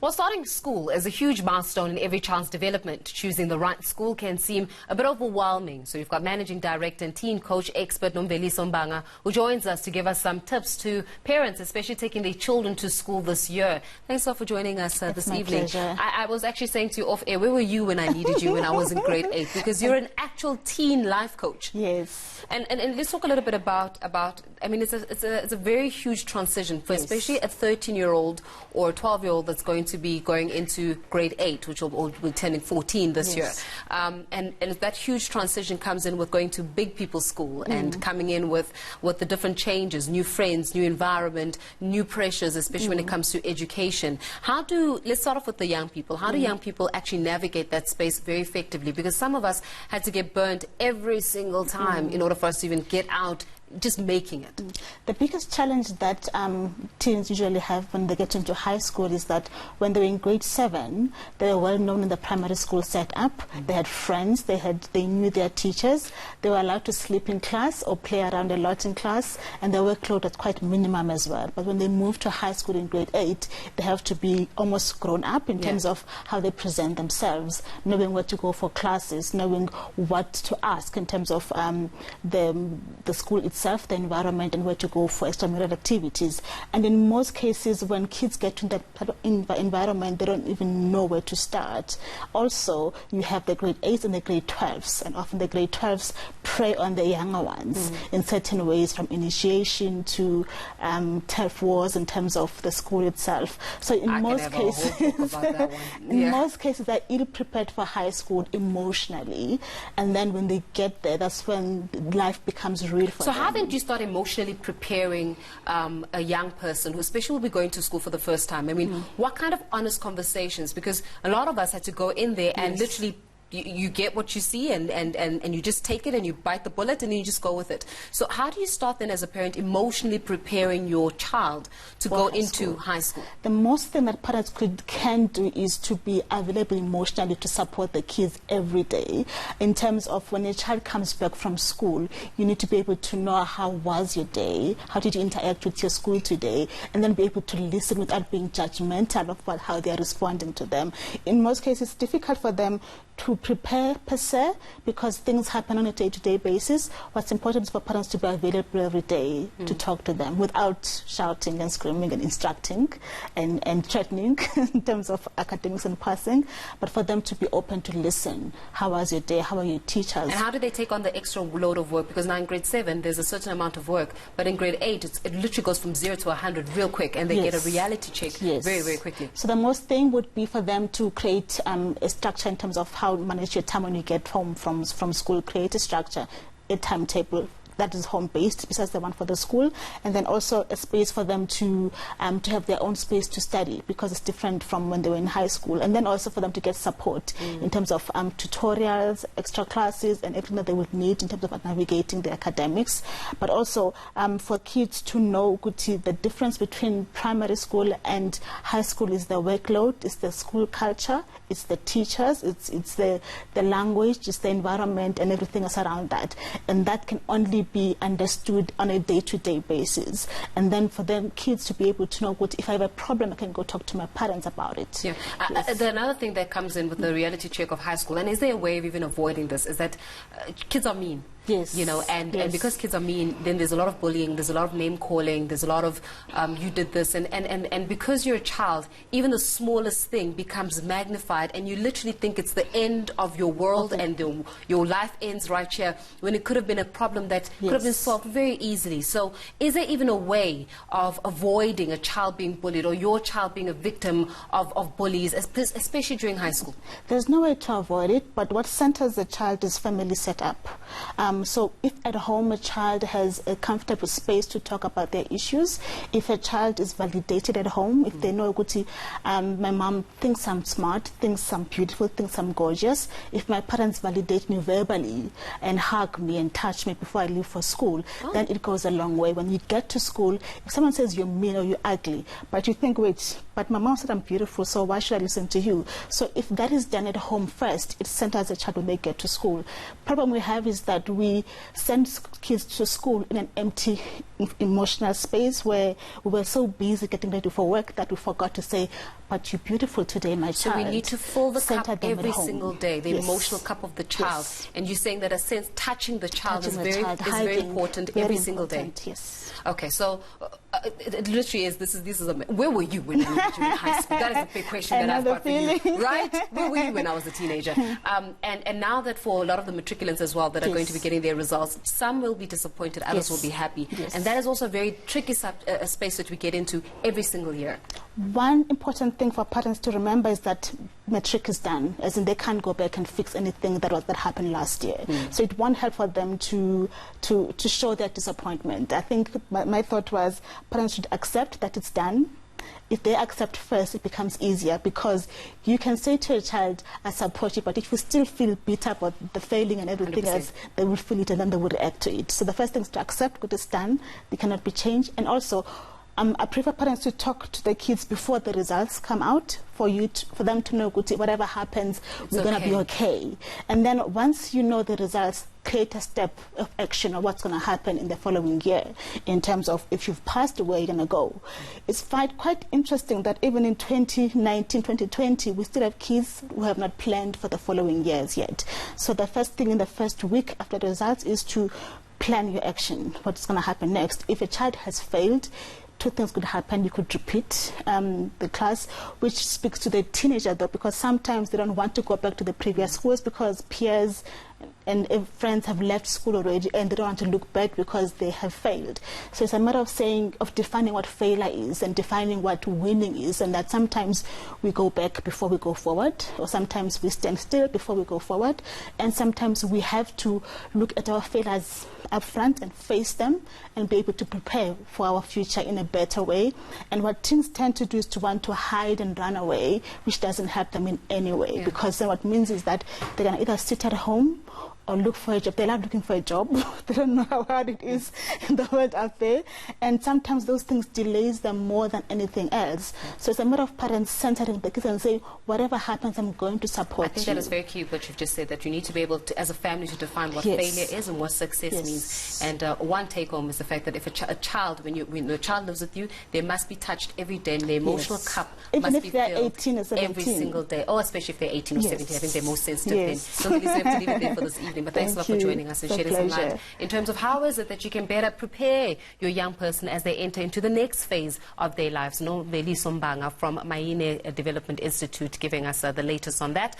Well, starting school is a huge milestone in every child's development. Choosing the right school can seem a bit overwhelming. So you've got Managing Director and Teen Coach expert Nomveliso Mbanga, who joins us to give us some tips to parents, especially taking their children to school this year. Thanks a lot for joining us this evening. I was actually saying to you off air, where were you when I needed you when I was in grade 8? Because you're an actual teen life coach. Yes. And let's talk a little bit about I mean, it's a very huge transition for especially a 13-year-old or a 12-year-old that's going to be going into grade 8, which will be turning 14 this year. And that huge transition comes in with going to big people's school and coming in with the different changes, new friends, new environment, new pressures, especially when it comes to education. Let's start off with the young people. How do young people actually navigate that space very effectively? Because some of us had to get burnt every single time in order for us to even get out just making it. The biggest challenge that teens usually have when they get into high school is that when they were in grade 7, they were well known in the primary school setup. They had friends, they knew their teachers, they were allowed to sleep in class or play around a lot in class, and their workload was quite minimum as well. But when they move to high school in grade 8, they have to be almost grown up in terms of how they present themselves, knowing where to go for classes, knowing what to ask in terms of the school itself, the environment, and where to go for extramural activities. And in most cases, when kids get to that environment, they don't even know where to start. Also, you have the grade 8s and the grade 12s, and often the grade 12s prey on the younger ones in certain ways, from initiation to turf wars in terms of the school itself. So in most cases, they're ill-prepared for high school emotionally, and then when they get there, that's when life becomes real for them. How did you start emotionally preparing a young person who especially will be going to school for the first time? I mean, what kind of honest conversations? Because a lot of us had to go in there and literally you get what you see and you just take it and you bite the bullet and then you just go with it. So how do you start then as a parent emotionally preparing your child to go into high school? The most thing that parents can do is to be available emotionally to support the kids every day. In terms of when a child comes back from school, you need to be able to know how was your day, how did you interact with your school today, and then be able to listen without being judgmental of how they are responding to them. In most cases, it's difficult for them to prepare per se, because things happen on a day-to-day basis. What's important is for parents to be available every day to talk to them without shouting and screaming and instructing and threatening in terms of academics and passing, but for them to be open to listen. How was your day? How are your teachers? And how do they take on the extra load of work? Because now in grade 7, there's a certain amount of work, but in grade 8, it literally goes from 0 to 100 real quick, and they get a reality check very, very quickly. So the most thing would be for them to create a structure in terms of how manage your time when you get home from school. Create a structure, a timetable that is home-based besides the one for the school, and then also a space for them to have their own space to study, because it's different from when they were in high school, and then also for them to get support in terms of tutorials, extra classes, and everything that they would need in terms of navigating the academics, but also for kids to know the difference between primary school and high school is the workload, it's the school culture, it's the teachers, it's the language, it's the environment, and everything else around that, and that can only be understood on a day-to-day basis. And then for them kids to be able to know, if I have a problem, I can go talk to my parents about it. Another thing that comes in with the reality check of high school, and is there a way of even avoiding this, is that kids are mean. You know, and because kids are mean, then there's a lot of bullying, there's a lot of name calling, there's a lot of you did this, and because you're a child, even the smallest thing becomes magnified, and you literally think it's the end of your world and your life ends right here, when it could have been a problem that could have been solved very easily. So is there even a way of avoiding a child being bullied or your child being a victim of bullies, especially during high school? There's no way to avoid it, but what centers the child is family setup. So if at home a child has a comfortable space to talk about their issues, if a child is validated at home, if they know, my mom thinks I'm smart, thinks I'm beautiful, thinks I'm gorgeous, if my parents validate me verbally and hug me and touch me before I leave for school, then it goes a long way. When you get to school, if someone says you're mean or you're ugly, but you think, wait, but my mom said I'm beautiful, so why should I listen to you? So if that is done at home first, it centers the child when they get to school. Problem we have is that we send kids to school in an empty emotional space where we were so busy getting ready for work that we forgot to say, but you're beautiful today, my child. So we need to fill the cup every home. single day, the emotional cup of the child. And you're saying that a sense touching the child is very important every single day. Yes. Okay, so it literally is. This is where were you when you were in high school? That is a big question that I've got for you, right? Where were you when I was a teenager? And now that for a lot of the matriculants as well that are going to be getting their results, some will be disappointed, others will be happy, and that is also a very tricky space that we get into every single year. One important thing for parents to remember is that matric is done, as in they can't go back and fix anything that happened last year. So it won't help for them to show their disappointment. I think my thought was parents should accept that it's done. If they accept first, it becomes easier, because you can say to a child, I support you, but if you still feel beat up or the failing and everything 100%. Else, they will feel it and then they will react to it. So the first thing is to accept what is done. They cannot be changed. And also, I prefer parents to talk to the kids before the results come out, for them to know whatever happens, we're going to be okay. And then once you know the results, create a step of action of what's going to happen in the following year in terms of if you've passed, where you're going to go. It's quite interesting that even in 2019, 2020, we still have kids who have not planned for the following years yet. So the first thing in the first week after the results is to plan your action, what's going to happen next. If a child has failed, two things could happen. You could repeat the class, which speaks to the teenager though, because sometimes they don't want to go back to the previous schools because peers and friends have left school already and they don't want to look back because they have failed. So it's a matter of defining what failure is and defining what winning is, and that sometimes we go back before we go forward, or sometimes we stand still before we go forward, and sometimes we have to look at our failures up front and face them and be able to prepare for our future in a better way. And what teens tend to do is to want to hide and run away, which doesn't help them in any way, because then what means is that they're going to either sit at home or look for a job. They love looking for a job. They don't know how hard it is in the world out there. And sometimes those things delays them more than anything else. So it's a matter of parents centering the kids and saying, whatever happens, I'm going to support you. I think that is very key, what you've just said, that you need to be able to, as a family, to define what failure is and what success means. And one take-home is the fact that if a child, when a child lives with you, they must be touched every day, and their emotional cup even must if be they're filled 18 or 17. every single day. Oh, especially if they're 18 or 17. I think they're most sensitive then. So we have to leave it there for this evening. But thanks a lot for joining us and shedding some light in terms of how is it that you can better prepare your young person as they enter into the next phase of their lives. Nomveliso Mbanga from Maine Development Institute giving us the latest on that.